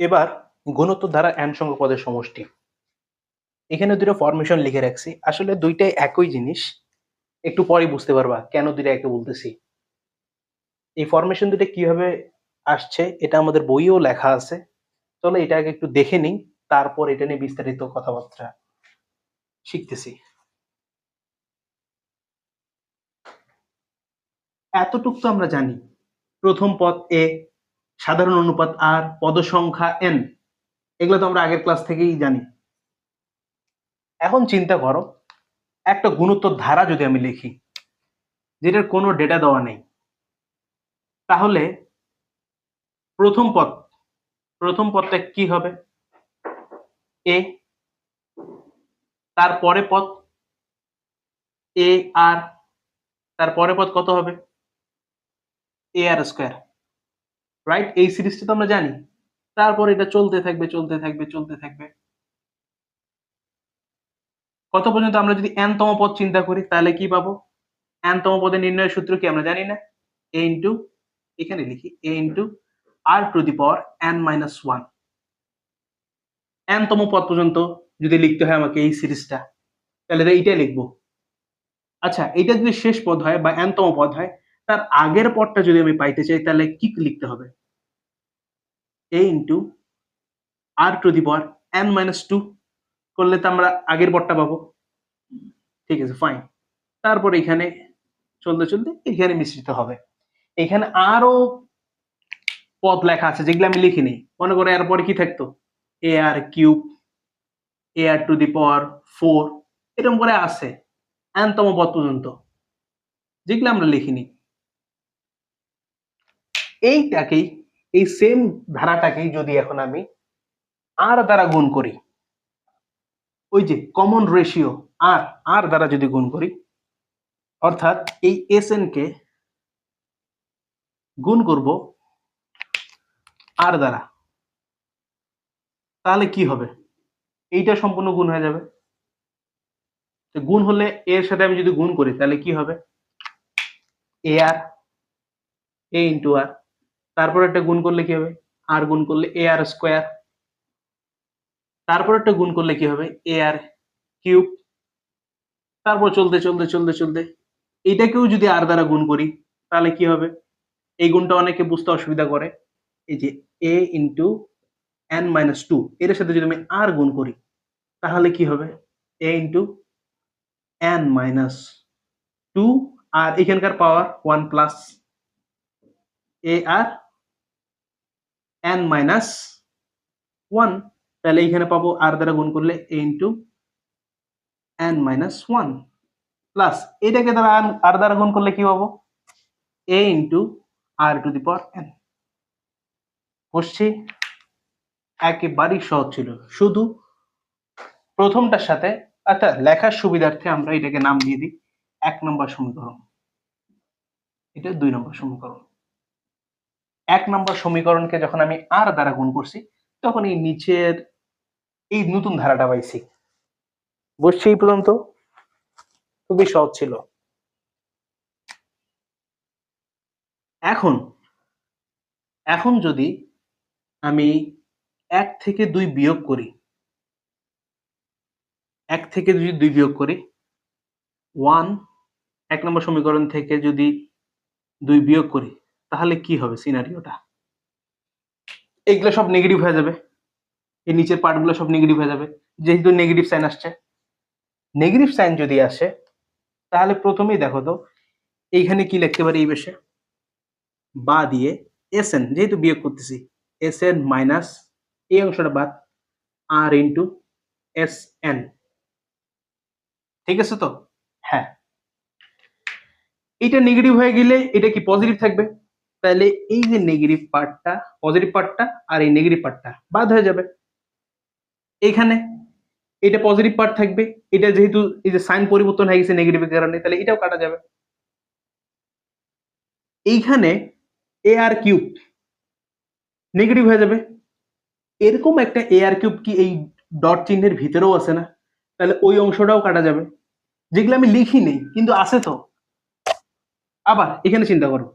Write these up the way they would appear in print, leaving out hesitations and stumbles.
এবার গুণোত্তর ধারা n সংখ্যক পদের সমষ্টি। এখানে দুটো ফরমেশন লিখে রাখছি, আসলে দুইটাই একই জিনিস, একটু পরে বুঝতে পারবা কেন দুইটা একে বলতেছি। এই ফরমেশন দুটো কিভাবে আসছে এটা আমাদের বইয়েও লেখা আছে, চলো এটা আগে একটু দেখে নিই, তারপর এটা নিয়ে বিস্তারিত কথাবার্তা শিখতেছি। এতটুক তো আমরা জানি, প্রথম পদ এ, সাধারণ অনুপাত আর, পদ সংখ্যা n, এগুলো তো আমরা আগের ক্লাস থেকেই জানি। এখন চিন্তা করো, একটা গুণোত্তর ধারা যদি আমি লিখি যেটার কোনো ডেটা দেওয়া নেই, তাহলে প্রথম পদ, প্রথম পদটা কি হবে? এ, তারপরে পদ এ আর, তারপরে পদ কত হবে? এ আর স্কোয়ার, রাইট? এই সিরিজটা তো আমরা জানি। তারপর এটা চলতে থাকবে চলতে থাকবে চলতে থাকবে, কত পর্যন্ত? আমরা যদি n তম পদ চিন্তা করি তাহলে কি পাবো? n তম পদের নির্ণয়ের সূত্র কি আমরা জানি না? a ইন্টু, এখানে লিখি a into r to the power n minus one. n তম পদ পর্যন্ত যদি লিখতে হয় আমাকে এই সিরিজটা, তাহলে এইটাই লিখবো। আচ্ছা, এটা যদি শেষ পদ হয় বা n তম পদ হয়, তার আগের পদটা যদি আমি পাইতে চাই তাহলে কি লিখতে হবে? a into r to the power n minus two করলে তো আমরা আগের পদটা পাবো। ঠিক আছে, ফাইন। তারপর এখানে চলতে চলতে এখানে মিশ্রিত হবে। এখানে আরো পদ লেখা আছে যেগুলো আমি লিখিনি, মনে করো এরপরে কি থাকতো? A r cube, a r to the power four, এরকম করে আছে n তম পদ পর্যন্ত, যেগুলো আমরা লিখিনি। এইটাকেই, এই সেম ধারাটাকেই যদি এখন আমি আর দ্বারা গুণ করি, ওই যে কমন রেশিও আর, আর দ্বারা যদি গুণ করি, অর্থাৎ এই এস এন কে গুণ করব আর দ্বারা, তাহলে কি হবে? এইটা সম্পূর্ণ গুণ হয়ে যাবে। তো গুণ হলে এর সাথে আমি যদি গুণ করি তাহলে কি হবে? এ আর, এ ইন্টু আর, তারপর একটা গুণ করলে কি হবে? আর গুণ করলে এ আর স্কোয়ার, তারপর একটা গুণ করলে কি হবে? এ আর কিউব, তারপর চলতে চলতে চলতে চলতে এইটাকেও যদি আর দ্বারা গুণ করি তাহলে কি হবে? এই গুণটা অনেকে বুঝতে অসুবিধা করে, এই যে এ ইন্টু এন মাইনাস টু, এর সাথে যদি আমি আর গুণ করি তাহলে কি হবে? A into n minus two, আর এখানকার power one plus a r n minus one, তাহলে এইখানে পাবো আর দ্বারা গুণ করলে a into n minus one plus এটাকে দ্বারা আর দ্বারা গুণ করলে কি পাবো? A into r to the power n. বুঝছি? একেবারেই সহজ ছিল, শুধু প্রথমটার সাথে, আচ্ছা লেখার সুবিধার্থে আমরা এটাকে নাম দিয়ে দিই 1 নম্বর সমীকরণ, এটা 2 নম্বর সমীকরণ। 1 নম্বর সমীকরণকে যখন আমি আর দ্বারা গুণ করছি তখন এই নিচের এই নতুন ধারাটা পাইছি। বুঝছি এই পর্যন্ত? খুবই সহজ ছিল। এখন, এখন যদি আমি 1 থেকে 2 বিয়োগ করি, 1 থেকে যদি 2 বিয়োগ করি, 1 নম্বর সমীকরণ থেকে যদি 2 বিয়োগ করি তাহলে কি হবে সিনারিওটা? এইগুলো সব নেগেটিভ হয়ে যাবে, এই নিচের পার্টগুলো সব নেগেটিভ হয়ে যাবে, যেহেতু নেগেটিভ সাইন আসছে। নেগেটিভ সাইন যদি আসে তাহলে প্রথমেই দেখো তো এইখানে কি লিখতে পারি? এই বেশে বা দিয়ে এস এন, যেহেতু বিয়োগ করতেছি, এস এন মাইনাস এই অংশটা বাদ আর ইন্টু এস এন। ঠিক আছে তো? হ্যাঁ, এটা নেগেটিভ হয়ে গেলে এটা কি পজিটিভ থাকবে, তাহলে এই যে নেগেটিভ পার্টটা, পজিটিভ পার্টটা আর এই নেগেটিভ পার্টটা বাদ হয়ে যাবে। এখানে এটা পজিটিভ পার্ট থাকবে, এটা যেহেতু এই যে সাইন পরিবর্তন হয়ে গেছে নেগেটিভের কারণে, তাহলে এটাও কাটা যাবে। এইখানে এ আর কিউব নেগেটিভ হয়ে যাবে, এরকম একটা এ আর কিউব কি এই ডট চিহ্নের ভিতরেও আছে না? তাহলে ওই অংশটাও কাটা যাবে, যেগুলো আমি লিখি নেই কিন্তু আছে তো। আবার এখানে চিন্তা করো,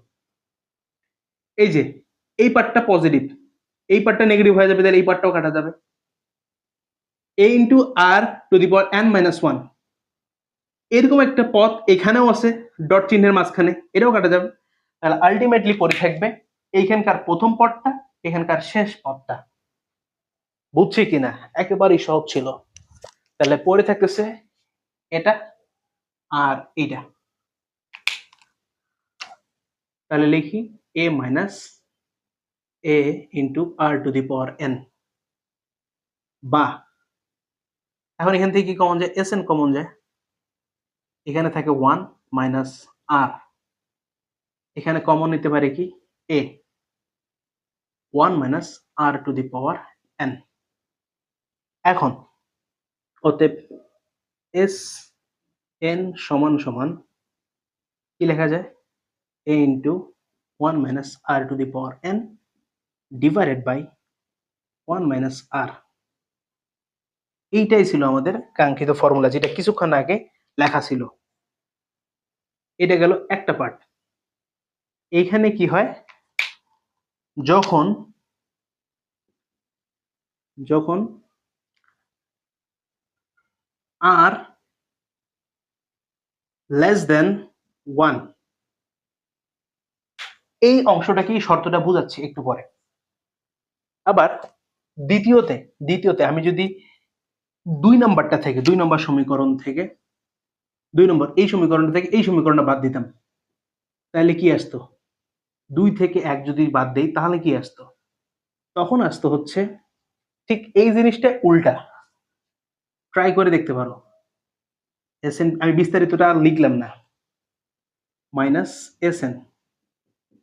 এই যে এই পার্টটা পজিটিভ, এই পার্টটা নেগেটিভ হয়ে যাবে, তাহলে এই পার্টটাও কাটা যাবে। a into r to the power n minus one, এরকম একটা পথ এখানেও আছে ডট চিহ্নের মাঝখানে, এটাও কাটা যাবে। তাহলে আলটিমেটলি পড়ে থাকবে এইখানকার প্রথম পদটা, এখানকার শেষ পদটা। বুঝছি কিনা? একেবারেই সহজ ছিল। তাহলে পড়ে থাকতেছে এটা আর এইটা। তাহলে লিখি a minus a into r to the power n, বা এখন এখান থেকে কি কমন যায়? এস এন কমন যায়, এখানে থাকে ওয়ান মাইনাস আর, এখানে কমন নিতে পারে কি a, one minus r to the power n। এখন অতএব এস এন সমান সমান কি লেখা যায়? a into one minus r to the power n divided by one minus r. এইটাই ছিল আমাদের কাঙ্ক্ষিত ফর্মুলা, যেটা কিছুক্ষণ আগে লেখা ছিল। এটা গেল একটা পার্ট। এইখানে কি হয়, যখন যখন আর লেস দেন ওয়ান, এই অংশটা কি শর্তটা বুঝাচ্ছি একটু পরে। আবার দ্বিতীয়তে আমি যদি দুই নম্বর সমীকরণ থেকে এই সমীকরণটা থেকে এই সমীকরণটা বাদ দিতাম, তাহলে কি আসতো? 2 থেকে 1 যদি বাদ দেই তাহলে কি আসতো? তখন আসতো হচ্ছে ঠিক এই জিনিসটা উল্টা। ট্রাই করে দেখতে পারো। এসএন আমি বিস্তারিতটা আর লিখলাম না, মাইনাস এসএন,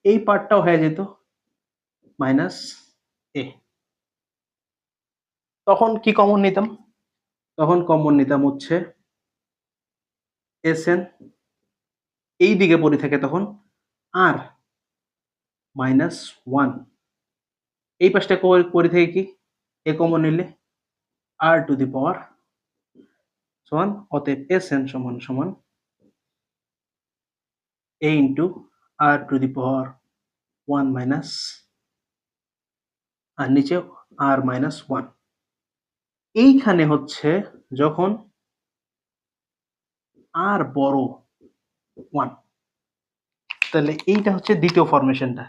এই পার্টটাও হয়ে যেত মাইনাস এ। তখন কি কমন নিতাম? তখন কমন নিতাম হচ্ছে এসএন, এই দিকে পড়ে থাকে তখন আর মাইনাস ওয়ান, এই পাশটা পড়ে থাকে কি এ কমন নিলে আর টু দি পাওয়ার সমান, অতএব এসএন সমান সমান a into r to the power one minus r নিচে আর মাইনাস ওয়ান। এইখানে হচ্ছে যখন আর বড় ওয়ান, তাহলে এইটা হচ্ছে দ্বিতীয় ফরমেশনটা,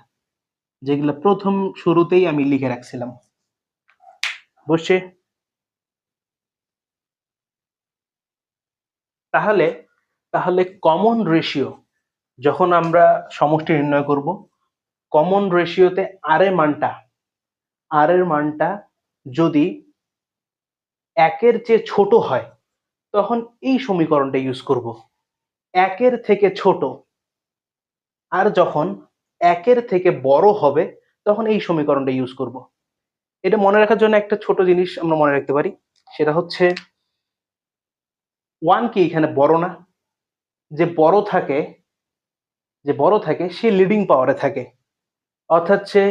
যেগুলো প্রথম শুরুতেই আমি লিখে রাখছিলাম। বসছে? তাহলে তাহলে কমন রেশিও যখন আমরা সমষ্টি নির্ণয় করব, কমন রেশিওতে আর এর মানটা যদি একের চেয়ে ছোট হয় তখন এই সমীকরণটা ইউজ করব, একের থেকে ছোট। আর যখন একের থেকে বড় হবে তখন এই সমীকরণটা ইউজ করব। এটা মনে রাখার জন্য একটা ছোট জিনিস আমরা মনে রাখতে পারি, সেটা হচ্ছে ওয়ান কি এখানে বড় না? যে বড় থাকে সে লিডিং পাওয়ারে থাকে, অর্থাৎ সে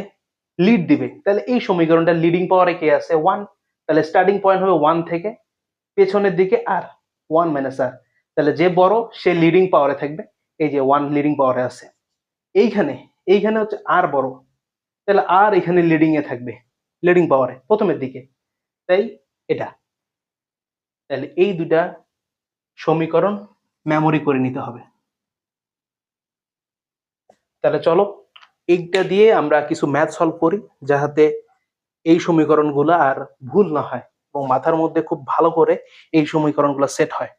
লিড দিবে। তাহলে এই সমীকরণটা লিডিং পাওয়ারে কে আছে? ওয়ান। তাহলে স্টার্টিং পয়েন্ট হবে ওয়ান থেকে, পেছনের দিকে আর ওয়ান মাইনাস আর। তাহলে যে বড় সে লিডিং পাওয়ারে থাকবে, এই যে ওয়ান লিডিং পাওয়ারে আছে। এইখানে এইখানে হচ্ছে আর বড়, তাহলে আর এখানে লিডিং এ থাকবে, লিডিং পাওয়ারে প্রথমের দিকে। তাই এটা, তাহলে এই দুটা সমীকরণ মেমোরি করে নিতে হবে। তাহলে চলো এইটা দিয়ে আমরা কিছু ম্যাথ সলভ করি, যাহাতে এই সমীকরণগুলো আর ভুল না হয় এবং মাথার মধ্যে খুব ভালো করে এই সমীকরণগুলো সেট হয়।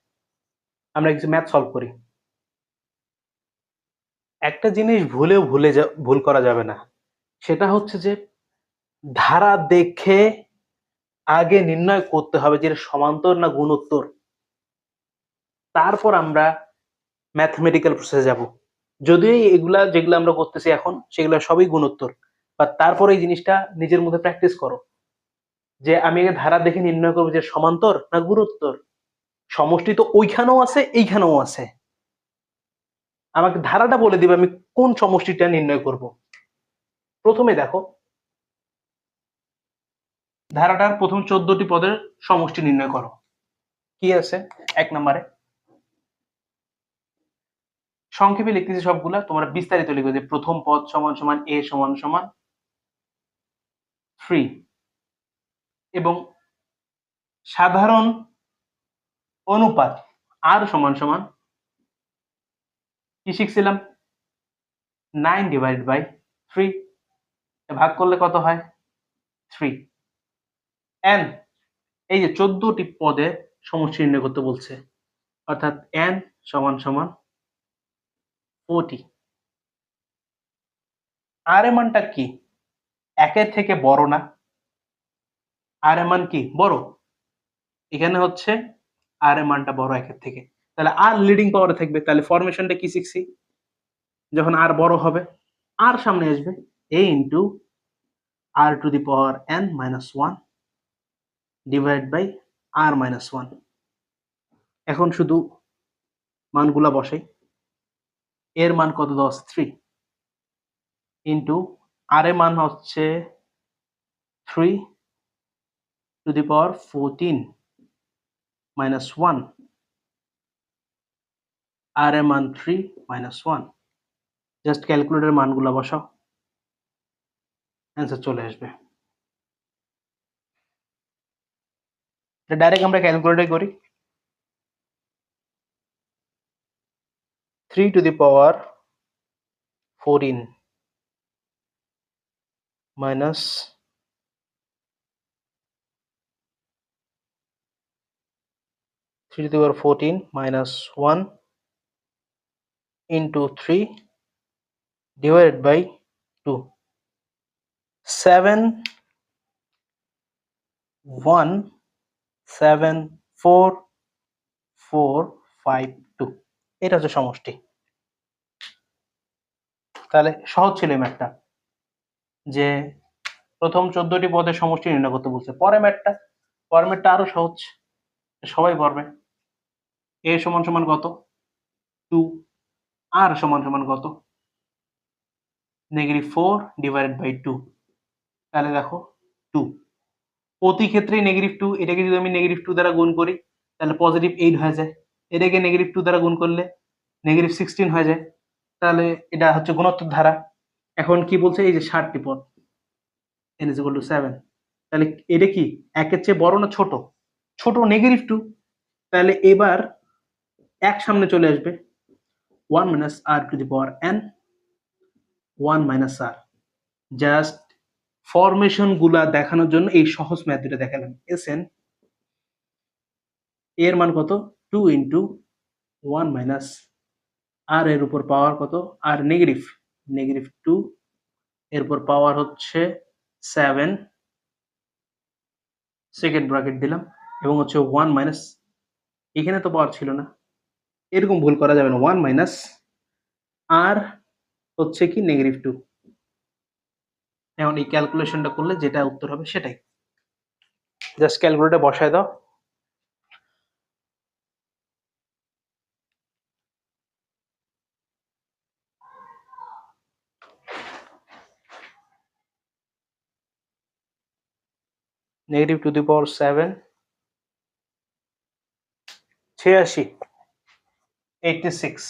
আমরা কিছু ম্যাথ সলভ করি। একটা জিনিস ভুল করা যাবে না, সেটা হচ্ছে যে ধারা দেখে আগে নির্ণয় করতে হবে যে সমান্তর না গুণোত্তর, তারপর আমরা ম্যাথমেটিক্যাল প্রসেসে যাব। যদিও এগুলা যেগুলো আমরা করতেছি এখন সেগুলো সবই গুণোত্তর, বা তারপর এই জিনিসটা নিজের মধ্যে প্র্যাকটিস করো যে আমি আগে ধারা দেখে নির্ণয় করবো যে সমান্তর না গুণোত্তর। সমষ্টি তো ওইখানেও আছে এইখানেও আছে, আমাকে ধারাটা বলে দিবে আমি কোন সমষ্টিটা নির্ণয় করব। প্রথমে দেখো ধারাটার প্রথম 14টি পদের সমষ্টি নির্ণয় করো। কি আছে? এক নম্বরে সংক্ষেপে লিখতেছি সবগুলা, তোমরা বিস্তারিত লিখবে যে প্রথম পদ সমান সমান এ সমান সমান 3 এবং সাধারণ অনুপাত আর সমান সমান কি শিখছিলাম 9 ডিভাইড বাই 3 ভাগ করলে কত হয় 3 n এই যে 14টি পদে সমষ্টি নির্ণয় করতে বলছে অর্থাৎ n সমান সমান 40 আর এর মানটা কি একের থেকে বড় না আর এর মান কি বড় এখানে হচ্ছে আর এর মানটা বড় একের থেকে তাহলে আর লিডিং পাওয়ারে থাকবে তাহলে ফরমেশনটা কি শিখছি যখন আর বড় হবে আর সামনে আসবে a into r to the power n minus 1 divide by r minus 1 এখন শুধু মানগুলা বসাই এর মান কত দেওয়া আছে 3 ইনটু আর এর মান হচ্ছে 3 টু দি পাওয়ার 14 মাইনাস 1 আর এর মান 3 মাইনাস 1 জাস্ট ক্যালকুলেটরের মানগুলা বসাও অ্যান্সার চলে আসবে এটা ডাইরেক্ট আমরা ক্যালকুলেটরে করি 3 two the power 14 minus 3 to the power 14 minus 1 into 3 divided by 2 7 1 7 4 4 5 2 এটা হচ্ছে সমষ্টি তাহলে সহজ ছিল এই ম্যাথটা যে প্রথম 14টি পদের সমষ্টি নির্ণয় করতে বলছে পরের ম্যাথটা আরো সহজ সবাই পারবে a সমান সমান কত 2 r সমান সমান কত -4 ডিভাইডেড বাই 2 তাহলে দেখো 2 প্রতি ক্ষেত্রেই -2 এটাকে যদি আমি -2 দ্বারা গুণ করি তাহলে পজিটিভ 8 হয়ে যায় এটাকে -2 দ্বারা গুণ করলে -16 হয়ে যায় তাহলে এটা হচ্ছে গুণোত্তর ধারা এখন কি বলছে এই যে 60টি পদ n = 7 তাহলে এটা কি একের চেয়ে বড় না ছোট ছোট -2 তাহলে এবার এক সামনে চলে আসবে 1 minus r to the power n 1 minus r just formation গুলা দেখানোর জন্য এই সহজ ম্যাথ দুটো দেখালাম sn এর মান কত 2 ইনটু 1 মাইনাস আর এর উপর পাওয়ার কত আর নেগেটিভ 2 এর উপর পাওয়ার হচ্ছে 7 সেকেন্ড ব্র্যাকেট দিলাম এবং হচ্ছে 1 মাইনাস এখানে তো পাওয়ার ছিল না এরকম ভুল করা যাবে না 1 মাইনাস আর হচ্ছে কি -2 এখন এই ক্যালকুলেশনটা করলে যেটা উত্তর হবে সেটাই জাস্ট ক্যালকুলেটরে বসায় দাও -2 টু দি পাওয়ার 7 86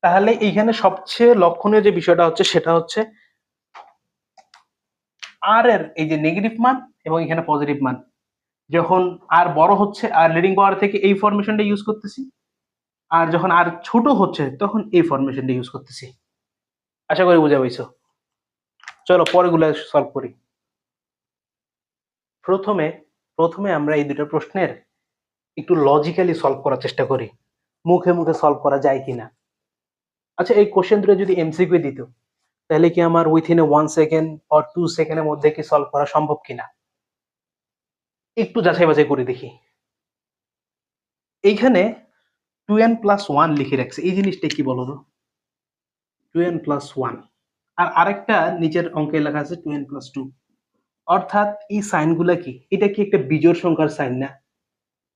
তাহলে এইখানে সবচেয়ে লক্ষণীয় যে বিষয়টা হচ্ছে সেটা হচ্ছে আর এর এই যে নেগেটিভ মান এবং এখানে পজিটিভ মান যখন আর বড় হচ্ছে আর লিডিং পাওয়ার থেকে এই ফরমেশনটা ইউজ করতেছি আর যখন আর ছোট হচ্ছে তখন এই ফরমেশনটা ইউজ করতেছি আশা করি বুঝা পাইছো চলো পরেরগুলো সলভ করি প্রথমে আমরা এই দুটো প্রশ্নের একটু লজিক্যালি সলভ করার চেষ্টা করি মুখে মুখে সলভ করা যায় কিনা আচ্ছা এই কোশ্চেন দুটো যদি এমসিকিউ দিত তাহলে কি আমার উইথিন 1 সেকেন্ড অর 2 সেকেন্ডের মধ্যে কি সলভ করা সম্ভব কিনা একটু যাচাই বাছাই করে দেখি এইখানে 2n + 1 লিখে রাখছে এই জিনিসটা কি বলো তো 2n + 1 আর আরেকটা নিচের অঙ্কে লেখা আছে 2n + 2 অর্থাৎ এই সাইনগুলা কি এটা কি একটা বিজোড় সংখ্যার সাইন না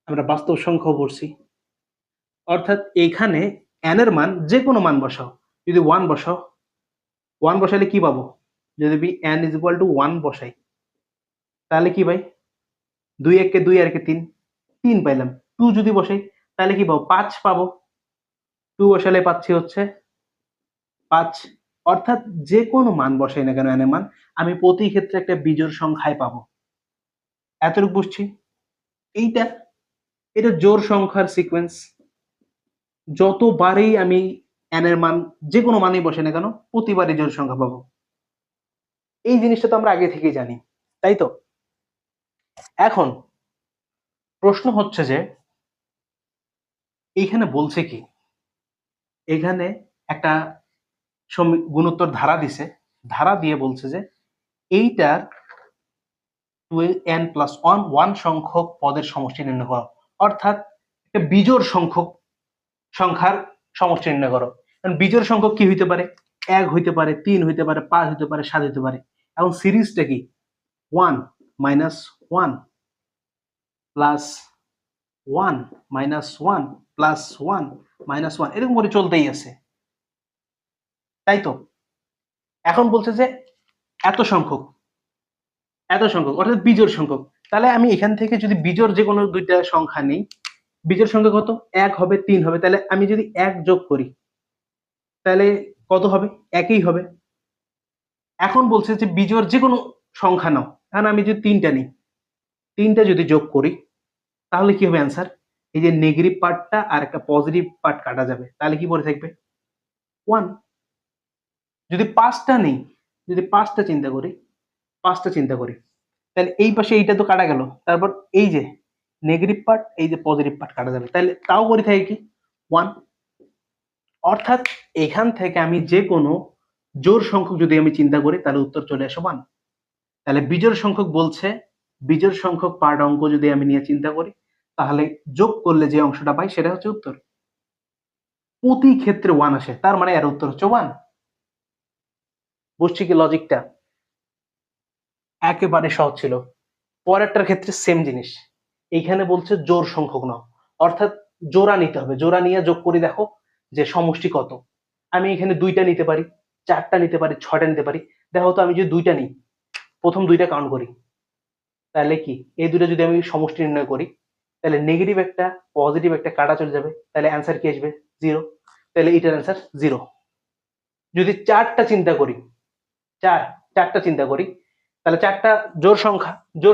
আমরা বাস্তব সংখ্যা পড়ছি অর্থাৎ এখানে n এর মান যে কোনো মান বসাও যদি 1 বসাও 1 বসালে কি পাবো যদি n = 1 বসাই তাহলে কি ভাই 2 1 কে 2 আর কে 3 3 পাইলাম 2 যদি বসাই তাহলে কি পাবো 5 পাবো 2 বসালে পাচ্ছি হচ্ছে 5 অর্থাৎ যে কোনো মান বসাই না কেন n এর মান, আমি প্রতি ক্ষেত্রে একটা বিজোড় সংখ্যায় পাবো। এতটুকু বুঝছি। এইটা এটা জোড় সংখ্যার সিকোয়েন্স। যতবারই আমি n এর মান যে কোনো মানই বসে না কেন প্রতিবারই জোড় সংখ্যা পাবো। এই জিনিসটা তো আমরা আগে থেকেই জানি, তাই তো? এখন প্রশ্ন হচ্ছে যে এইখানে বলছে কি, এখানে একটা গুণোত্তর ধারা দিছে, ধারা দিয়ে বলছে যে এইটার 2n+1 সংখ্যক পদের সমষ্টি নির্ণয় করো। অর্থাৎ একটা বিজোড় সংখ্যার সমষ্টি নির্ণয় করো। কারণ বিজোড় সংখ্যক কি হইতে পারে? 1 হইতে পারে, 3 হইতে পারে, 5 হইতে পারে, 7 হইতে পারে। এবং সিরিজটা কি? 1 -1 প্লাস 1 -1 প্লাস 1 -1 এরকম করে চলতেই আছে, তাই তো? এখন বলছে যে এত সংখ্যক অর্থাৎ বিজোড় সংখ্যক। তাহলে আমি এখান থেকে যদি বিজোড় যে কোনো দুইটা সংখ্যা নেই, বিজোড় সংখ্যা কত? 1 হবে, 3 হবে। তাহলে আমি যদি 1 যোগ করি তাহলে কত হবে? একই হবে। এখন বলছে যে বিজোড় যে কোনো সংখ্যা নাও, কারণ আমি যদি 3টা নিই, 3টা যদি যোগ করি তাহলে কি হবে অ্যান্সার? এই যে নেগেটিভ পার্টটা আর একটা পজিটিভ পার্ট কাটা যাবে, তাহলে কি পড়ে থাকবে? 1। যদি 5টা নেই, যদি 5টা চিন্তা করি, তাহলে এই পাশে এইটা তো কাটা গেল, তারপর এই যে নেগেটিভ পার্ট, এই যে পজিটিভ পার্ট কাটা যাবে, তাহলে তাও করে থাকে কি? 1। অর্থাৎ এখান থেকে আমি যে কোনো জোড় সংখ্যক যদি আমি চিন্তা করি তাহলে উত্তর চলে আসে 1। তাহলে বিজোড় সংখ্যক বলছে, বিজোড় সংখ্যক পার্ট অঙ্ক যদি আমি নিয়ে চিন্তা করি তাহলে যোগ করলে যে অংশটা পাই সেটা হচ্ছে উত্তর। প্রতি ক্ষেত্রে 1 আসে, তার মানে এর উত্তর হচ্ছে 1। বুঝছি কি লজিকটা? একেবারে সহজ ছিল। পরেরটার ক্ষেত্রে সেম জিনিস। এইখানে বলছে জোড় সংখ্যক নাও, অর্থাৎ জোড়া নিতে হবে। জোড়া নিয়ে যোগ করে দেখো যে সমষ্টি কত। আমি এখানে 2টা নিতে পারি, 4টা নিতে পারি, 6টা নিতে পারি। দেখো তো আমি যদি 2টা নিই, প্রথম 2টা কাউন্ট করি, তাহলে কি এই দুটো যদি আমি সমষ্টি নির্ণয় করি তাহলে নেগেটিভ একটা পজিটিভ একটা কাটা চলে যাবে, তাহলে অ্যান্সার কি আসবে? 0। তাহলে এটার অ্যান্সার 0। যদি 4টা চিন্তা করি, 4টা চিন্তা করি, তাহলে 4টা জোড়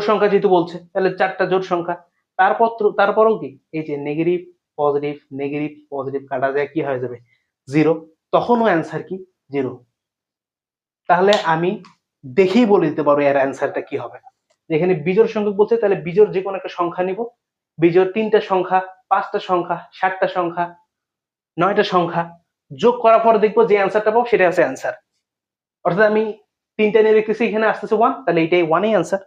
সংখ্যা যেহেতু বলছে তাহলে 4টা জোড় সংখ্যা। তারপরও কি এই যে নেগেটিভ পজিটিভ কাটা যায় কি হয়ে যাবে? 0। তখনও অ্যান্সার কি? 0। তাহলে আমি দেখেই বলে দিতে পারবো এর অ্যান্সারটা কি হবে। যেখানে বিজোড় সংখ্যক বলছে তাহলে বিজোড় যে কোনো একটা সংখ্যা নিব। বিজোড় 3টা সংখ্যা, 5টা সংখ্যা, 7টা সংখ্যা, 9টা সংখ্যা যোগ করার পর দেখবো যে অ্যান্সারটা পাবো সেটা হচ্ছে অ্যান্সার। অর্থাৎ আমি 3টা নিয়ে দেখতেছি, এখানে আসতেছে 1, তাহলে এইটাই 1ই অ্যান্সার।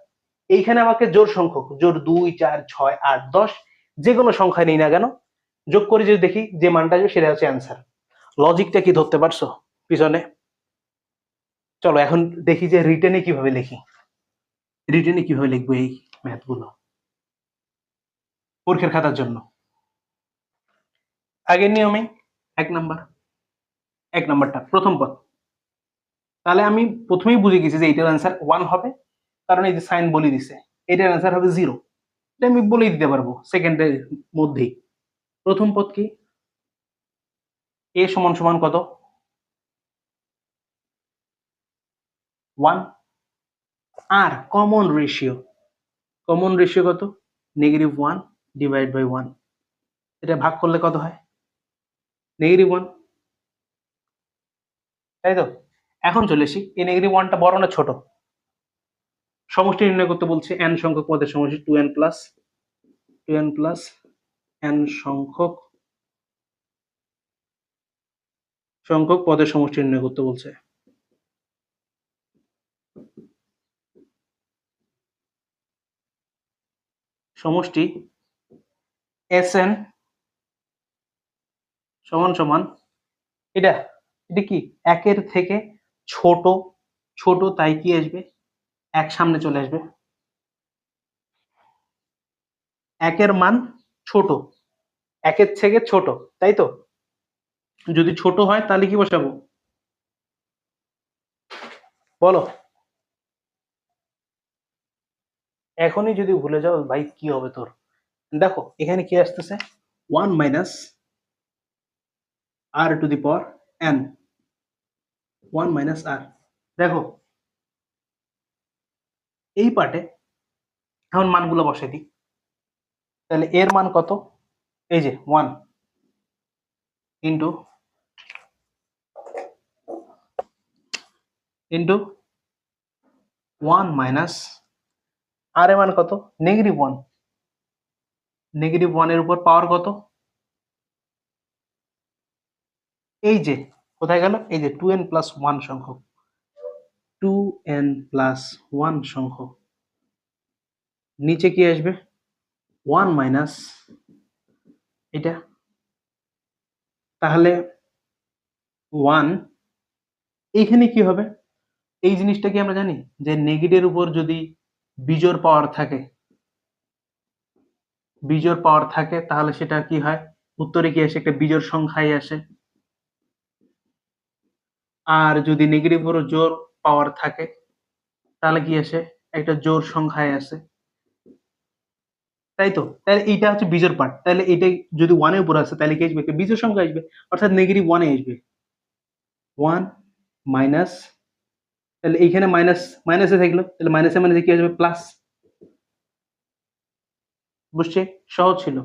এইখানে আমাকে জোড় সংখ্যক, জোড় 2, 4, 6, 8, 10 যে কোনো সংখ্যা নেই না কেন যোগ করে যদি দেখি যে মানটা আসবে সেটা হচ্ছে অ্যান্সার। লজিকটা কি ধরতে পারছো পিছনে? চলো এখন দেখি যে রিটেনে কিভাবে লিখবো এই ম্যাথ গুলো পরীক্ষার খাতার জন্য। আগের নিয়মে এক নাম্বারটা প্রথম পদ। তাহলে আমি প্রথমেই বুঝে গেছি যে এটার অ্যান্সার 1 হবে, কারণ এই যে সাইন বলে দিছে। এটার অ্যান্সার হবে 0, এটা আমি বলেই দিতে পারবো সেকেন্ডের মধ্যেই। প্রথম পদ কি? a সমান সমান কত? 1। আর কমন রেশিও কত? -1 ডিভাইড বাই 1। এটা ভাগ করলে কত হয়? -1, তাই তো? এখন চলে আসি, এই -1টা বড় না ছোট? সমষ্টি নির্ণয় করতে বলছে n সংখ্যক পদের সমষ্টি 2n প্লাস n সংখ্যক পদের সমষ্টি নির্ণয় করতে বলছে। সমষ্টি Sn সমান সমান এটা কি? একের থেকে ছোট, তাই কি আসবে? এক সামনে চলে আসবে। একের মান ছোট, একের থেকে ছোট, তাই তো? যদি ছোট হয় তাহলে কি বসাবো বলো? এখনই যদি ভুলে যাও ভাই কি হবে তোর? দেখো এখানে কি আসতেছে? 1 - r to the power n, 1 minus r. দেখো এই পার্টে এখন মানগুলো বসাই দিই। তাহলে এর মান কত? এই যে 1 ইন্টু 1 মাইনাস আর এর মান কত? -1। -1 এর উপর পাওয়ার কত? এই যে কোথায় গেল? এই যে 2n প্লাস 1 সংখ্যক, 2n প্লাস 1 সংখ্যক। নিচে কি আসবে? 1 মাইনাস এটা। তাহলে 1 এইখানে কি হবে? এই জিনিসটা কি আমরা জানি যে নেগেটিভের উপর যদি বিজোড় পাওয়ার থাকে তাহলে সেটা কি হয়? উত্তরে কি আসে? একটা বিজোড় সংখ্যাই আসে। আর যদি নেগেটিভ উপর জোড় পাওয়ার থাকে তাহলে কি আসে? একটা জোড় সংখ্যায় আসে, তাই তো? তাহলে এইটা হচ্ছে বিজোড় পার্ট। তাহলে এটা যদি 1 এর উপর আসে তাহলে কি আসবে? একটা বিজোড় সংখ্যা আসবে, অর্থাৎ -1 এ আসবে। 1 মাইনাস, তাহলে এইখানে মাইনাস মাইনাসে থাকলো, তাহলে মাইনাসে মাইনাসে কি আসবে? প্লাস। বুঝছে? সহজ ছিল।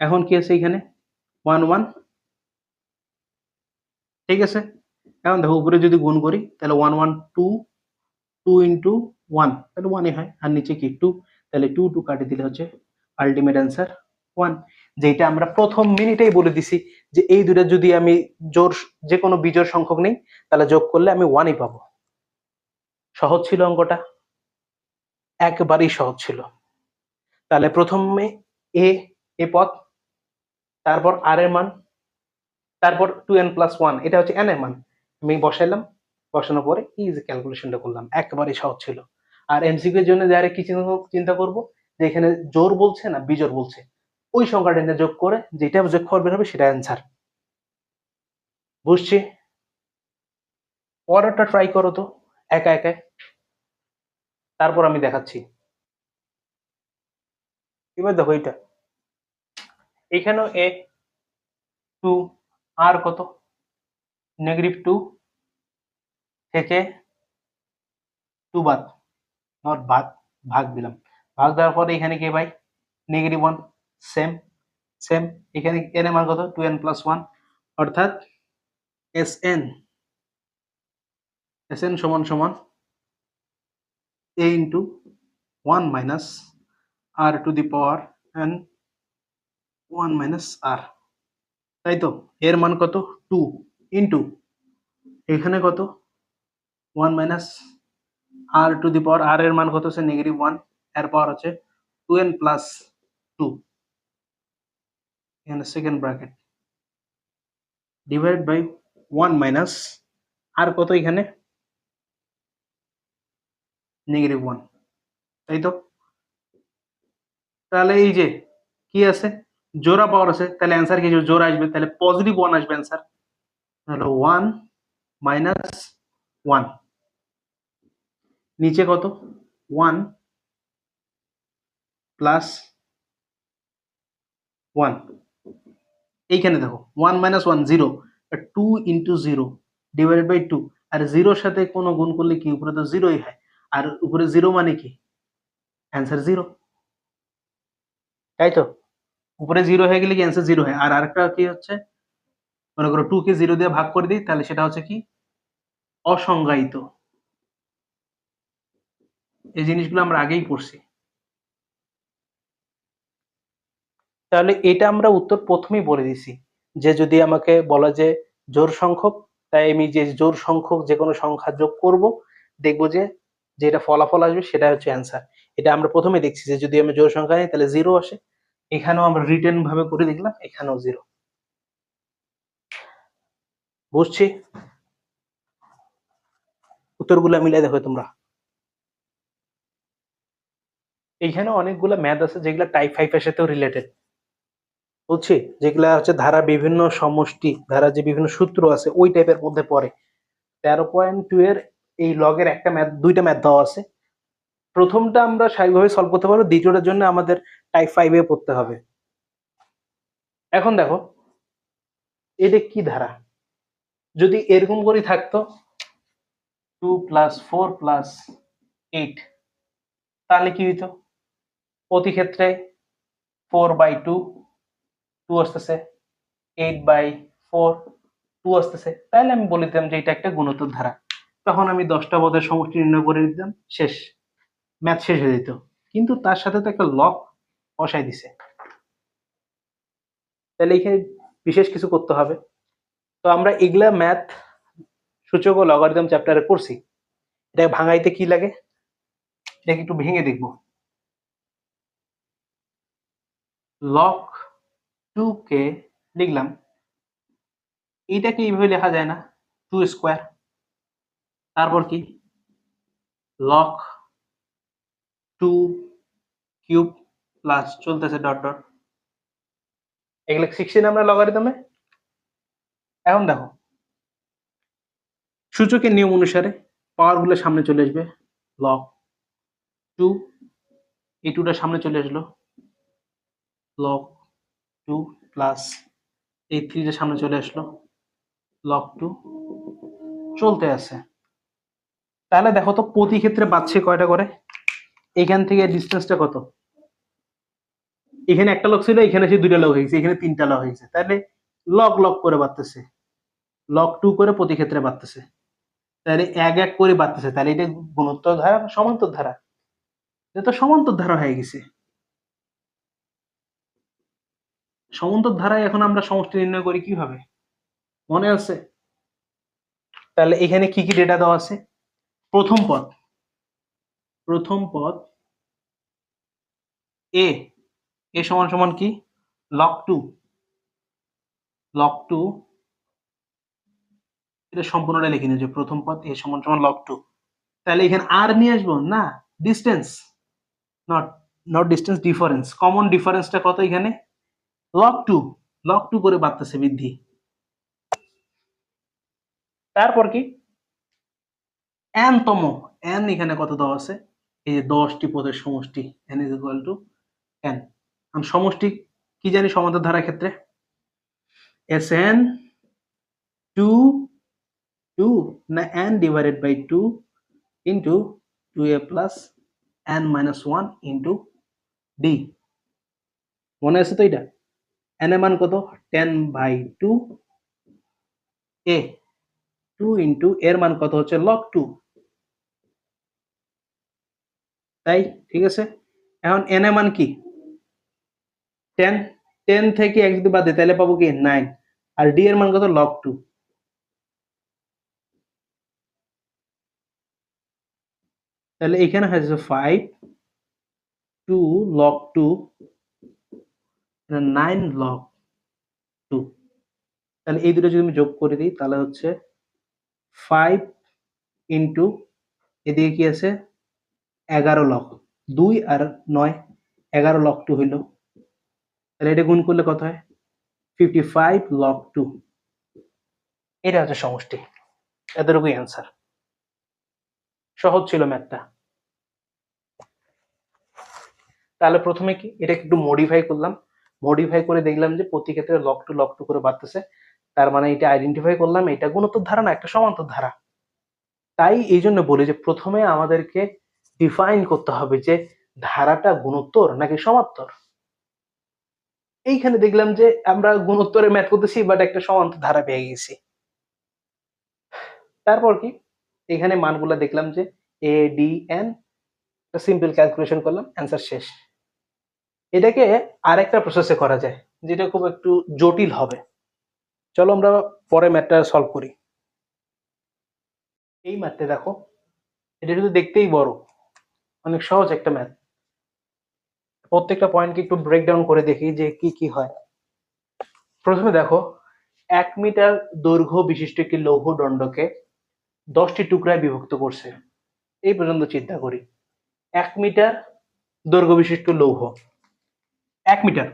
এখন কি আছে এখানে? 1 1, ঠিক আছে। এখন দেখো উপরে যদি গুণ করি তাহলে 1 1 2, 2 ইন্টু 1 তাহলে 1 হয়, আর নিচে কি 2, তাহলে 2 2 কাটে দিলে হচ্ছে আলটিমেট অ্যান্সার 1। যেটা আমরা প্রথম মিনিটেই বলে দিছি যে এই দুটো যদি আমি জোড়, যে কোনো বিজোড় সংখ্যক নেই তাহলে যোগ করলে আমি 1ই পাবো। সহজ ছিল অঙ্কটা, একবারেই সহজ ছিল। তাহলে প্রথমে এ পদ, তারপর আর এর মান, তারপর 2n প্লাস 1, এটা হচ্ছে n এর মান আমি বসাইলাম, বসানোর পরে এই যে ক্যালকুলেশনটা করলাম, একেবারেই সহজ ছিল। আর এমসিকিউ এর জন্য যারা কি চিন্তা করব যে এখানে জোড় বলছে না বিজোড় বলছে, ওই সংখ্যাটা এনে যোগ করে যেটা যোগফল বের হবে সেটা অ্যান্সার। বুঝছি? পরেরটা ট্রাই করো তো একা একা, তারপর আমি দেখাচ্ছি। এবার দেখো এটা, এখানেও এ 2, আর কত? -2 থেকে 2 বাদ, নট বাদ, ভাগ দিলাম। ভাগ দেওয়ার পরে এখানে কি ভাই? -1, সেম সেম। এখানে n এর মান কত? 2n প্লাস 1, অর্থাৎ Sn সমান সমান a into 1 minus r to the power n 1 minus r, তাই তো? এর মান কত? 2 ইন্টু এখানে কত? 1 minus r to the power, r এর মান কত হচ্ছে -1, এর পাওয়ার হচ্ছে 2n প্লাস 2, এখানে second bracket, divide by 1 minus r কত এখানে? -1, তাই তো? তাহলে এই যে কি আছে? জোড়া পাওয়ার আছে, তাহলে অ্যান্সার কি? জোড়া আসবে, তাহলে পজিটিভ 1 আসবে অ্যান্সার। তাহলে 1 মাইনাস 1, নিচে কত? 1 প্লাস 1, এইখানে দেখো 1 মাইনাস 1 0, 2 ইন্টু 0 ডিভাইডেড বাই 2, আর জিরোর সাথে কোনো গুণ করলে কি উপরে তো জিরোই হয়, আর উপরে জিরো মানে কি? অ্যান্সার 0, তাই তো? উপরে 0 হয়ে গেলে কি অ্যান্সার 0 হয়। আর আরেকটা কি হচ্ছে, মনে করো 2 কে 0 দিয়ে ভাগ করে দিই, তাহলে সেটা হচ্ছে কি? অসংজ্ঞায়িত। এই জিনিসগুলো আমরা আগেই পড়ছি। তাহলে এটা আমরা উত্তর প্রথমেই বলে দিছি যে যদি আমাকে বলা যে জোড় সংখ্যক, তাই আমি যে জোড় সংখ্যক যে কোনো সংখ্যা যোগ করব, দেখবো যে যেটা ফলাফল আসবে সেটা হচ্ছে অ্যান্সার। এটা আমরা প্রথমে দেখছি যে যদি আমি জোড় সংখ্যা নিই তাহলে 0 আসে, এখানেও আমরা রিটেন ভাবে করে দেখলাম, এখানেও 0। বুঝছি? উত্তরগুলো মিলাই দেখো তোমরা। এইখানে অনেকগুলো ম্যাথ আছে যেগুলো টাইপ 5 এর সাথেও রিলেটেড, বুঝছি? যেগুলা হচ্ছে ধারা বিভিন্ন সমষ্টি, ধারা যে বিভিন্ন সূত্র আছে ওই টাইপের মধ্যে পড়ে। 13.2 এর এই লগের একটা ম্যাথ, দুইটা ম্যাথ দেওয়া আছে। প্রথমটা আমরা স্বাভাবিকভাবে সলভ করতে পারবো, দ্বিতীয়টার জন্য আমাদের টাইপ 5 এ পড়তে হবে। এখন দেখো এটা কি ধারা, যদি এরকম করে থাকতো 2 প্লাস 4 প্লাস 8, তাহলে কি হইতো? প্রতি ক্ষেত্রে 4/2 2 আসতেছে, 8/4 2 আসতেছে, তাহলে আমি বলে দিতাম যে এটা একটা গুণোত্তর ধারা। তখন আমি 10টা পদের সমষ্টি নির্ণয় করে দিতাম, শেষ, ম্যাথ শেষ হয়ে যেত। কিন্তু তার সাথে তো একটা লগ বসাই দিছে, তাহলে এখানে বিশেষ কিছু করতে হবে। তো আমরা এগুলা ম্যাথ সূচক ও লগারিদম চ্যাপ্টারে পড়ছি। এটা ভাঙাইতে কি লাগে, এটাকে একটু ভেঙে দেখব। লগ 2 কে লিখলাম, এইটাকে এইভাবে লেখা যায় না, 2 স্কোয়ার, তারপর কি লগ 2 কিউব প্লাস চলতেছে ডট ডট, এগুলো শিখছি না আমরা লগারিদমে। এখন দেখো সূচকের নিয়ম অনুসারে পাওয়ার গুলো সামনে চলে আসবে, লগ 2, এই 2টা সামনে চলে আসলো, লগ 2 প্লাস এই 3টা সামনে চলে আসলো, লগ 2 চলতে আছে। তাহলে দেখো তো প্রতি ক্ষেত্রে বাড়ছে কয়টা করে, এখান থেকে ডিস্টেন্সটা কত, এখানে একটা লগ ছিল, এখানে এসে 2টা লগ হয়েছে, এখানে 3টা লগ হয়েছে, তাহলে লগ লগ করে বাড়তেছে, লগ 2 করে প্রতি ক্ষেত্রে বাড়তেছে, তাহলে এক এক করে বাড়তেছে, তাহলে এটা গুণোত্তর ধারা না সমান্তর ধারা? এটা তো সমান্তর ধারা হয়ে গেছে। সমান্তর ধারায় এখন আমরা সমষ্টি নির্ণয় করি কিভাবে, মনে আছে? তাহলে এখানে কি কি ডেটা দেওয়া আছে? প্রথম পদ এ, এ সমান সমান কি, লগ 2, এটা সম্পূর্ণটা লিখে নিয়ে যে প্রথম পদ এ সমান সমান লগ 2, তাহলে এখানে আর নিয়ে আসবো না, distance, not not distance, difference, common ডিফারেন্সটা কত এখানে, লগ 2, লগ 2 করে বাড়তেছে বৃদ্ধি। তারপর কি n তম, n এখানে কত দেওয়া আছে, এই যে 10টি পদের সমষ্টি, n is equal to n, আমি সমষ্টি কি জানি সমান্তর ধারার ক্ষেত্রে, Sn 2 2 না n divided by 2 into 2a plus n minus 1 into d, মনে আছে তো? এটা n এর মান কত, 10/2 a, 2 into এর মান কত হচ্ছে log 2, তাই ঠিক আছে। এখন n এর মান কি 10, 10 থেকে এক যদি বাদ দিই তাহলে পাবো কি 9, আর d এর মান কত log 2, তাহলে এখানে হয়েছে 5 2 log 2, 9 log 2, তাহলে এই দুটো যদি আমি যোগ করে দিই তাহলে হচ্ছে 5 ইন্টু এদিকে কি আছে 11 লগ 2 আর 9, 11 লগ 2 হইল, তাহলে এটা গুণ করলে কত হয় 55 log 2, এটা হচ্ছে সমষ্টি। এতটুকুই অ্যান্সার, সহজ ছিল ম্যাথটা। তাহলে প্রথমে কি এটাকে একটু মডিফাই করলাম, মডিফাই করে দেখলাম যে প্রতি ক্ষেত্রে লগ টু করে বাড়তেছে, তার মানে এটা আইডেন্টিফাই করলাম এটা গুণোত্তর ধারা না একটা সমান্তর ধারা। তাই এই জন্য বলি যে প্রথমে আমাদেরকে ডিফাইন করতে হবে যে ধারাটা গুণোত্তর নাকি সমান্তর। এইখানে দেখলাম যে আমরা গুণোত্তরে ম্যাথ করতেছি বাট একটা সমান্তর ধারা পেয়ে গেছি। তারপর কি এখানে মানগুলো দেখলাম যে A D N, simple calculation করলাম, অ্যান্সার শেষ। এটাকে আরেকটা প্রসেসে করা যায় যেটা খুব একটু জটিল হবে, চলো আমরা পরে ম্যাথটা সলভ করি। এই ম্যাথটা দেখো, এটা শুধু দেখতেই বড়, অনেক সহজ একটা ম্যাথ। প্রত্যেকটা পয়েন্টকে একটু ব্রেকডাউন করে দেখি যে কি কি হয়। প্রথমে দেখো 1 মিটার দৈর্ঘ্য বিশিষ্ট একটি লৌহ দণ্ডকে 10টি টুকরায় বিভক্ত করছে, এই পর্যন্ত চিন্তা করি। 1 মিটার দৈর্ঘ্য বিশিষ্ট লৌহ, 1 মিটার,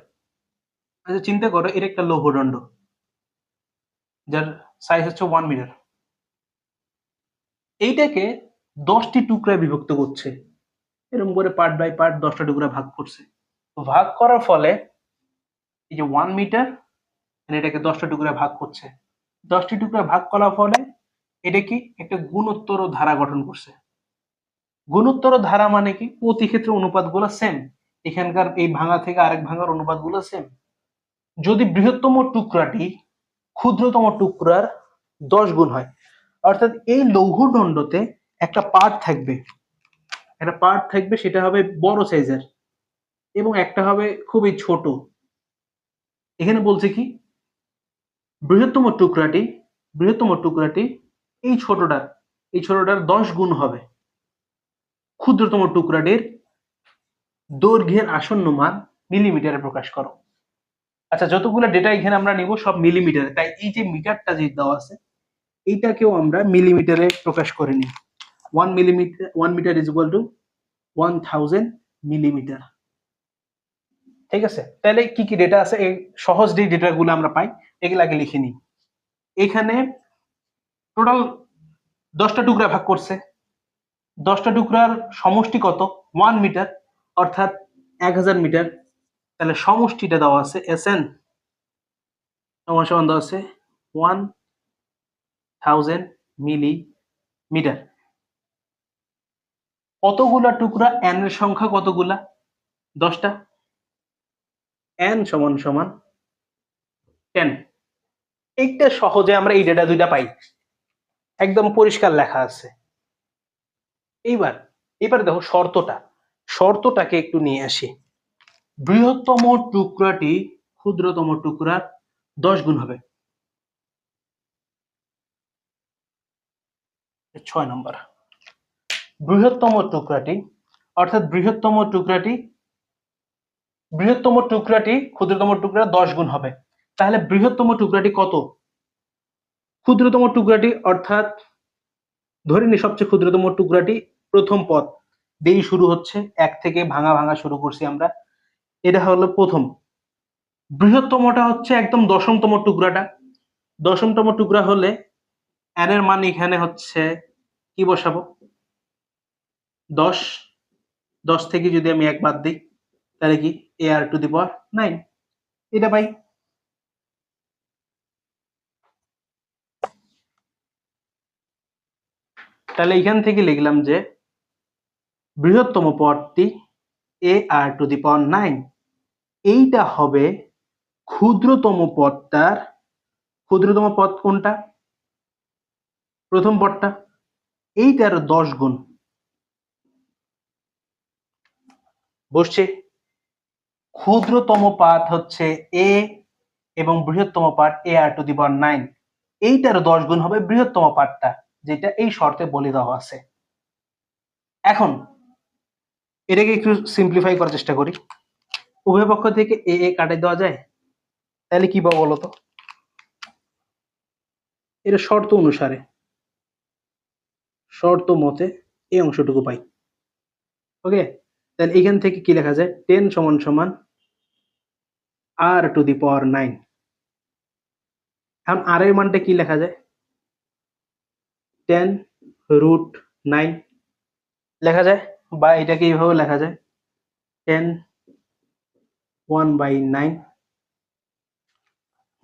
আচ্ছা চিন্তা করো এর একটা লৌহ দণ্ড যার সাইজ হচ্ছে 1 মিটার, এইটাকে 10টি টুকরায় বিভক্ত করছে, এরকম করে পার্ট বাই পার্ট 10টা টুকরা ভাগ করছে। ভাগ করার ফলে এই যে 1 মিটার এটাকে 10টা টুকরা ভাগ করছে, 10টি টুকরা ভাগ করার ফলে এটা কি একটা গুণোত্তর ধারা গঠন করছে। গুণোত্তর ধারা মানে কি, প্রতি ক্ষেত্রে অনুপাতগুলো সেম, এখানকার এই ভাঙা থেকে আরেক ভাঙার অনুপাতগুলো সেম। যদি বৃহত্তম টুকরাটি ক্ষুদ্রতম টুকরার 10 গুণ হয়, অর্থাৎ এই লৌহদণ্ডতে একটা পার্ট থাকবে, সেটা হবে বড় সাইজের এবং একটা হবে খুবই ছোট। এখানে বলছে কি, বৃহত্তম টুকরাটি এই ছোটটার 10 গুণ হবে ক্ষুদ্রতম টুকরাটির দৈর্ঘ্যের আসন্ন মান মিলিমিটারে প্রকাশ করো। আচ্ছা, যতগুলো ডেটা এখানে আমরা নিব সব মিলিমিটারে, তাই এই যে মিটারটা যে দেওয়া আছে এইটাকেও আমরা মিলিমিটারে প্রকাশ করে নিই। 1 metre is equal to 1000 millimetre. ঠিক আছে, তাহলে কি কি ডেটা আছে, এই সহজ যে ডেটাগুলো আমরা পাই এগুলাকে লিখে নিই। এখানে টোটাল 10টা টুকরা ভাগ করছে, 10টা টুকরার সমষ্টি কত, 1 মিটার, অর্থাৎ 1000 মিটার। তাহলে সমষ্টিটা দেওয়া আছে Sn সমান দেওয়া আছে 1000 মিলিমিটার। কতগুলা টুকরা, n এর সংখ্যা কতগুলা, 10টা, n সমান সমান 10। এইটা সহজে আমরা এই ডেটা দুইটা পাই, একদম পরিষ্কার লেখা আছে। এইবার দেখো শর্তটাকে একটু নিয়ে আসি। বৃহত্তম টুকরাটি ক্ষুদ্রতম টুকরার 10 গুণ হবে। 6 নম্বর, বৃহত্তম টুকরাটি, অর্থাৎ বৃহত্তম টুকরাটি ক্ষুদ্রতম টুকরা 10 গুণ হবে। তাহলে বৃহত্তম টুকরাটি কত, ক্ষুদ্রতম টুকরাটি অর্থাৎ ধরে নি সবচেয়ে ক্ষুদ্রতম টুকরাটি প্রথম পদ দিয়ে শুরু হচ্ছে, 1 থেকে ভাঙা ভাঙা শুরু করছি আমরা, এটা হলো প্রথম। বৃহত্তমটা হচ্ছে একদম দশমতম টুকরা হলে n এর মান এখানে হচ্ছে কি বসাবো, 10। 10 থেকে যদি আমি 1 বাদ দিই তাহলে কি ar⁴ 9 এটা পাই। তাহলে এখান থেকে লিখলাম যে বৃহত্তম পদটি ar⁴ 9, এইটা হবে ক্ষুদ্রতম পদ কোনটা, প্রথম পদটা, এইটার 10 গুণ বসছে। ক্ষুদ্রতম পাদ হচ্ছে a এবং বৃহত্তম পাদ ar⁴ 9, এইটার 10 গুণ হবে বৃহত্তম পাদটা, যেটা এই শর্তে বলে দেওয়া আছে। এখন এটাকে একটু সিম্পলিফাই করার চেষ্টা করি। উভয় পক্ষ থেকে এ কাটে দেওয়া যায়, তাহলে কি পাবো বলতো, এটা শর্ত মতে এই অংশটুকু পাই। ওকে, তাহলে এখান থেকে কি লেখা যায়, 10 সমান সমান r⁴ 9। এখন r এর মানটা কি লেখা যায়, 10√9 লেখা যায়, বা এটাকে এইভাবে লেখা যায় 10 1/9।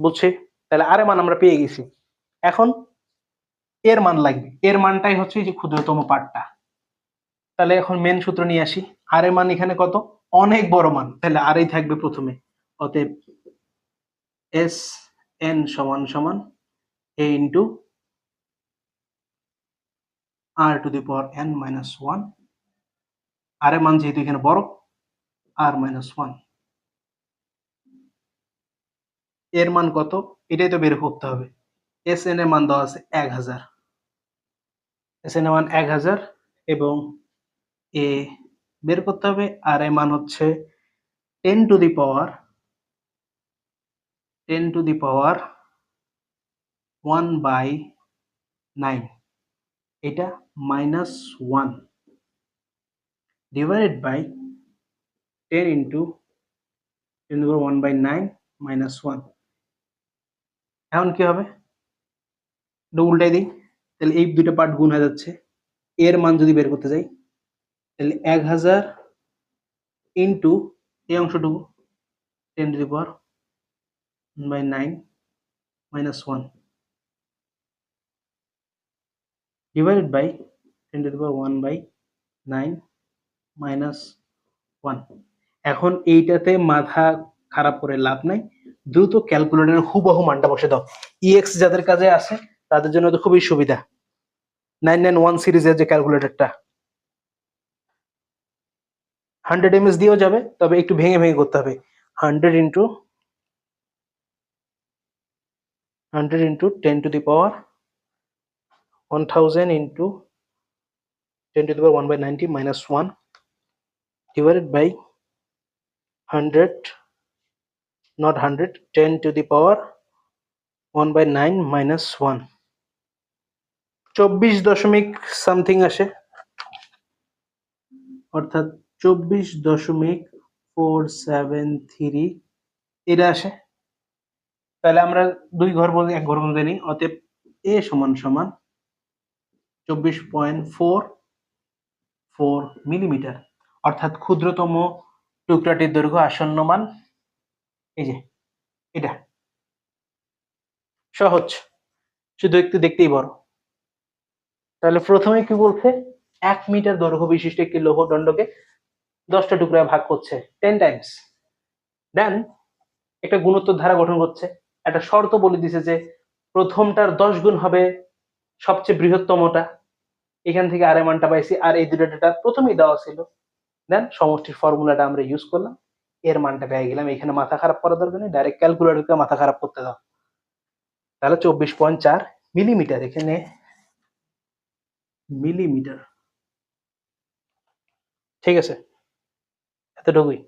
বুঝছি, তাহলে আর এর মান আমরা পেয়ে গেছি। এখন এর মান লাগবে, এর মানটাই হচ্ছে এই যে ক্ষুদ্রতম পার্টটা। তাহলে এখন মেন সূত্র নিয়ে আসি, আর এর মান এখানে কত, অনেক বড় মান, তাহলে আর এই থাকবে প্রথমে। অতএব Sn সমান সমান a ইন্টু r⁴n-1, আর এর মান যেহেতু এখানে বড়, r-1 এর মান কত, এটাই তো বের করতে হবে। Sn এর মান দেওয়া আছে 1000, Sn এর মান 1000 এবং a বের করতে হবে, আর এর মান হচ্ছে 10⁻1/9, এটা -1 ডিভাইডেড বাই 10 ইন্টু 10⁻1/9 -1। এখন কি হবে, এটা উল্টাই দিই, তাহলে এই দুইটা পার্ট গুণ হয়ে যাচ্ছে। এর মান যদি বের করতে যাই তাহলে 1000 ইন্টু এই অংশটুকু 10⁻9 -1, ডিভাইডেড বাই 10⁻1/9 মাইনাস 1। এখন এইটাতে মাথা খারাপ করে লাভ নাই, দ্রুত ক্যালকুলেটরের হুবহু মানটা বসে দাও। ইএক্স যাদের কাছে আছে তাদের জন্য তো খুবই সুবিধা। 991 সিরিজের যে ক্যালকুলেটরটা 100 mS দিয়েও যাবে, তবে একটু ভেঙে ভেঙে করতে হবে। 100 into 10⁻1000 into 10⁻1/90 minus 1 divided by 100, not 100, 10⁻1/9 minus 1, 24 দশমিক সামথিং আসে, অর্থাৎ 24.473 এটা আসে। তাহলে আমরা দুই ঘর বলতে এক ঘর বলতে নিই, অতএব এ সমান সমান 24.44 মিলিমিটার, অর্থাৎ ক্ষুদ্রতম টুকরাটির দৈর্ঘ্য আসন্ন মান এই যে এটা। সহজ, শুধু একটু দেখতেই বড়। তাহলে প্রথমে কি বলছে, 1 মিটার দৈর্ঘ্য বিশিষ্ট একটি লৌহদণ্ডকে 10টা টুকরায় ভাগ করছে 10 টাইমস। দেন একটা গুণোত্তর ধারা গঠন করছে, একটা শর্ত বলে দিছে যে প্রথমটার 10 গুণ হবে সবচেয়ে বৃহত্তমটা, এখান থেকে আর এর মানটা পাইছি, আর এই দুটো ডেটা প্রথমেই দেওয়া ছিল। দেন সমষ্টির ফর্মুলাটা আমরা ইউজ করলাম, এর মানটা পেয়ে গেলাম। এখানে মাথা খারাপ করার দরকার নেই, ডাইরেক্ট ক্যালকুলেটরকে মাথা খারাপ করতে দাও। তাহলে 24.4 মিলিমিটার, এখানে মিলিমিটার, ঠিক আছে, এতটুকুই।